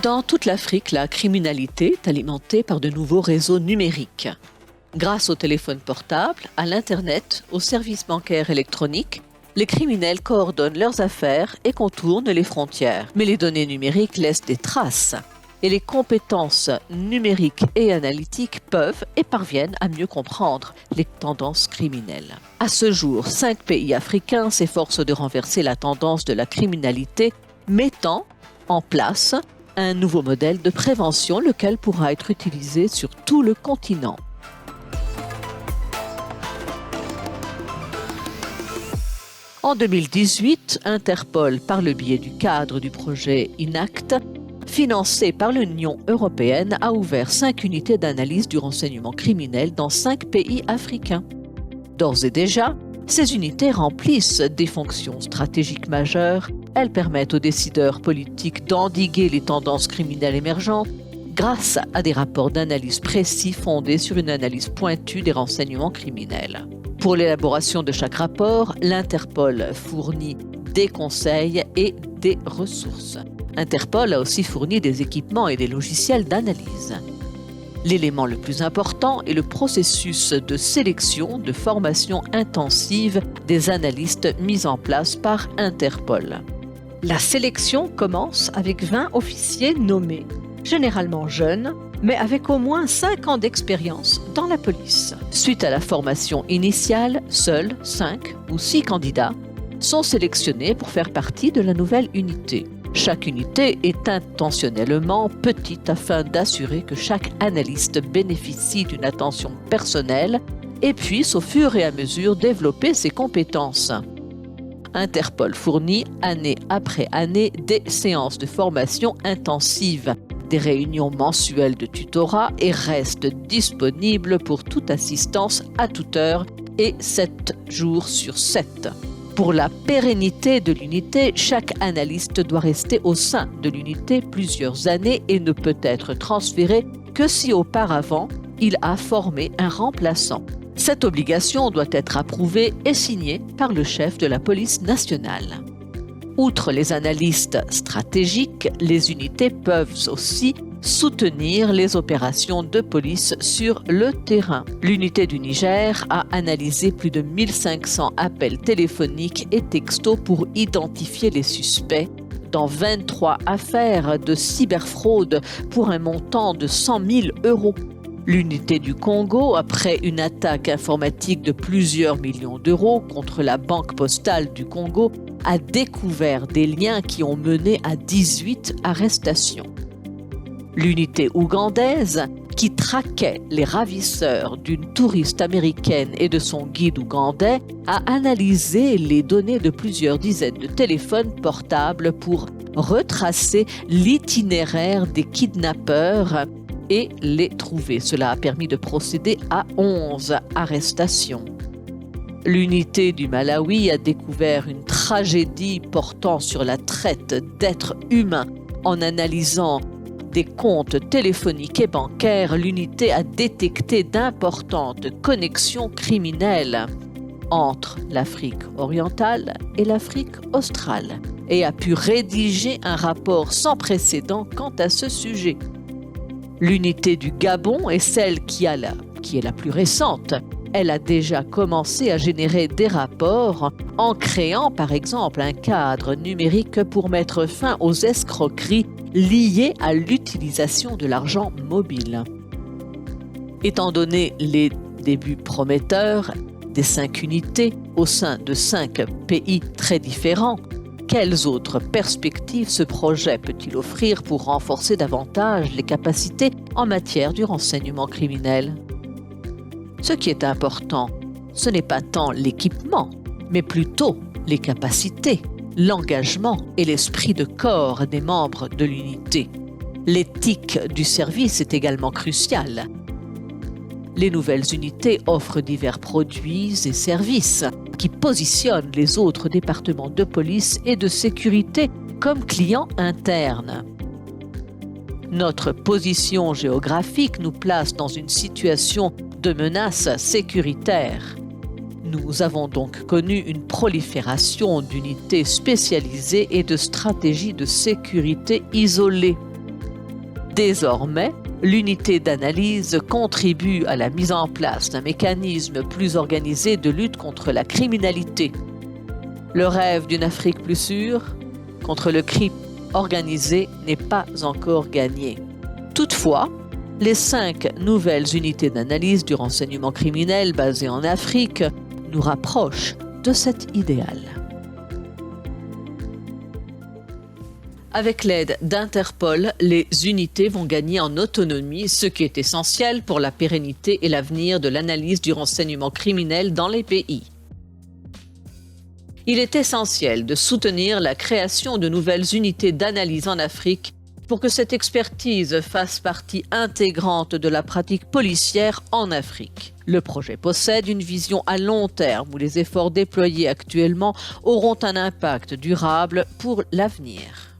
Dans toute l'Afrique, la criminalité est alimentée par de nouveaux réseaux numériques. Grâce au téléphone portable, à l'Internet, aux services bancaires électroniques, les criminels coordonnent leurs affaires et contournent les frontières. Mais les données numériques laissent des traces et les compétences numériques et analytiques peuvent et parviennent à mieux comprendre les tendances criminelles. À ce jour, 5 pays africains s'efforcent de renverser la tendance de la criminalité, mettant en place un nouveau modèle de prévention, lequel pourra être utilisé sur tout le continent. En 2018, Interpol, par le biais du cadre du projet INACT, financé par l'Union européenne, a ouvert 5 unités d'analyse du renseignement criminel dans 5 pays africains. D'ores et déjà, ces unités remplissent des fonctions stratégiques majeures. Elles permettent aux décideurs politiques d'endiguer les tendances criminelles émergentes grâce à des rapports d'analyse précis fondés sur une analyse pointue des renseignements criminels. Pour l'élaboration de chaque rapport, l'Interpol fournit des conseils et des ressources. Interpol a aussi fourni des équipements et des logiciels d'analyse. L'élément le plus important est le processus de sélection, de formation intensive des analystes mis en place par Interpol. La sélection commence avec 20 officiers nommés, généralement jeunes, mais avec au moins 5 ans d'expérience dans la police. Suite à la formation initiale, seuls 5 ou 6 candidats sont sélectionnés pour faire partie de la nouvelle unité. Chaque unité est intentionnellement petite afin d'assurer que chaque analyste bénéficie d'une attention personnelle et puisse au fur et à mesure développer ses compétences. Interpol fournit année après année des séances de formation intensive, des réunions mensuelles de tutorat et reste disponible pour toute assistance à toute heure et 7 jours sur 7. Pour la pérennité de l'unité, chaque analyste doit rester au sein de l'unité plusieurs années et ne peut être transféré que si auparavant il a formé un remplaçant. Cette obligation doit être approuvée et signée par le chef de la police nationale. Outre les analystes stratégiques, les unités peuvent aussi soutenir les opérations de police sur le terrain. L'unité du Niger a analysé plus de 1500 appels téléphoniques et textos pour identifier les suspects dans 23 affaires de cyberfraude pour un montant de 100 000 €. L'unité du Congo, après une attaque informatique de plusieurs millions d'euros contre la Banque postale du Congo, a découvert des liens qui ont mené à 18 arrestations. L'unité ougandaise, qui traquait les ravisseurs d'une touriste américaine et de son guide ougandais, a analysé les données de plusieurs dizaines de téléphones portables pour retracer l'itinéraire des kidnappeurs et les trouver. Cela a permis de procéder à 11 arrestations. L'unité du Malawi a découvert une tragédie portant sur la traite d'êtres humains. En analysant des comptes téléphoniques et bancaires, l'unité a détecté d'importantes connexions criminelles entre l'Afrique orientale et l'Afrique australe et a pu rédiger un rapport sans précédent quant à ce sujet. L'unité du Gabon est celle qui est la plus récente. Elle a déjà commencé à générer des rapports en créant par exemple un cadre numérique pour mettre fin aux escroqueries liées à l'utilisation de l'argent mobile. Étant donné les débuts prometteurs des 5 unités au sein de 5 pays très différents, quelles autres perspectives ce projet peut-il offrir pour renforcer davantage les capacités en matière du renseignement criminel ? Ce qui est important, ce n'est pas tant l'équipement, mais plutôt les capacités, l'engagement et l'esprit de corps des membres de l'unité. L'éthique du service est également cruciale. Les nouvelles unités offrent divers produits et services qui positionnent les autres départements de police et de sécurité comme clients internes. Notre position géographique nous place dans une situation de menace sécuritaire. Nous avons donc connu une prolifération d'unités spécialisées et de stratégies de sécurité isolées. Désormais, l'unité d'analyse contribue à la mise en place d'un mécanisme plus organisé de lutte contre la criminalité. Le rêve d'une Afrique plus sûre contre le crime organisé n'est pas encore gagné. Toutefois, les 5 nouvelles unités d'analyse du renseignement criminel basées en Afrique nous rapprochent de cet idéal. Avec l'aide d'Interpol, les unités vont gagner en autonomie, ce qui est essentiel pour la pérennité et l'avenir de l'analyse du renseignement criminel dans les pays. Il est essentiel de soutenir la création de nouvelles unités d'analyse en Afrique pour que cette expertise fasse partie intégrante de la pratique policière en Afrique. Le projet possède une vision à long terme où les efforts déployés actuellement auront un impact durable pour l'avenir.